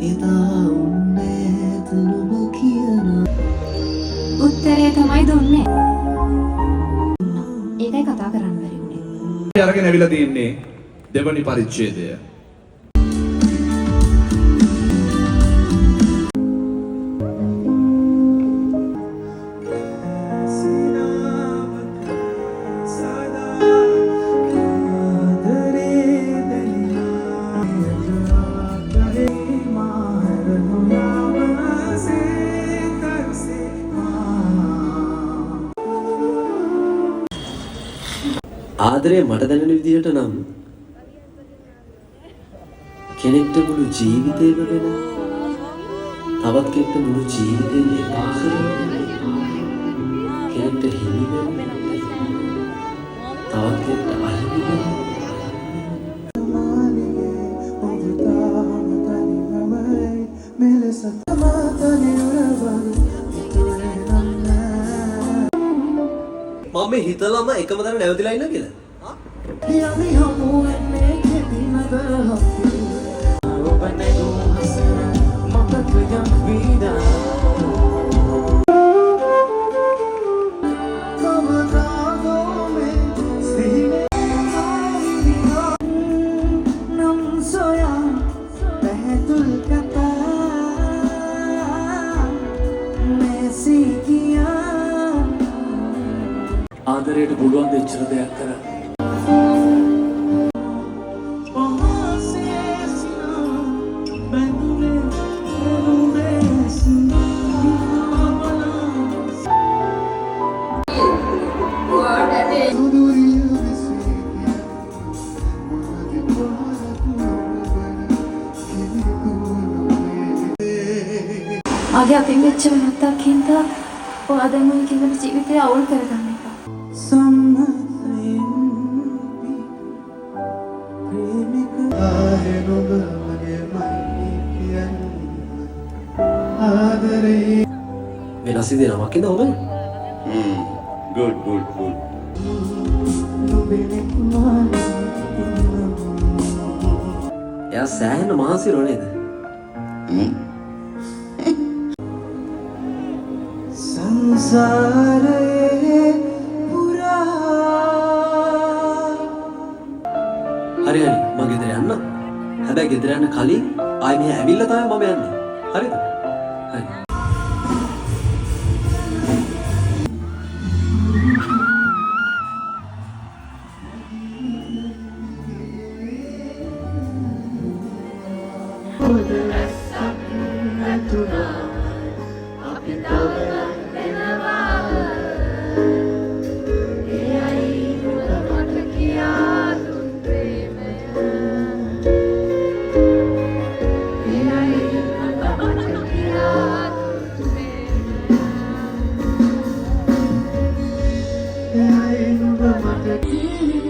එදා උන්නේ තුරුම කියන උත්තරේ තමයි දුන්නේ. ඒකයි කතා කරන්න බැරි වුනේ. අරගෙන ඇවිල්ලා තින්නේ දෙවනි පරිච්ඡේදය. ආදරේ මට දැනෙන විදිහට නම් කෙනෙක්ට මුළු ජීවිතේම වෙන තවත් කෙනෙක්ට මුළු ජීවිතේම එපා කරන කෙනෙක්ට හිමි වෙන තවත් කෙනෙක්ට අහිමි වෙන මම හිතලම එකම තැන නැවතිලා ඉන්න කියලා. යමි හමු වෙන්නේ කෙදිනද හපි. ඔබ නැගුම් හසර මතකයන් වීදා. කවදාදෝ මේ සිහිනේ නම් සොයා බහැතුල් කතා මෙසි කියා ආදරයට පුළුවන් දෙච්චර දෙයක් කරන්න. ආගේ අපින් වෙච්ච වෙනත්තක් හින්දා ඔයා දැන් ඔය කියන ජීවිතය අවුල් කරගන්න එපා. වෙනස් ඉදෙනවක් ඉඳ ඔබ good. එයා සෑහෙන මහන්සිරෝ නේද? සංසාරේ පුරා හරි මම ගෙදර යන්න. හැබැයි ගෙදර යන්න කලින් ආයෙ මෙහෙ ඇවිල්ලා තමයි මම යන්නේ. හරිද? හරි. I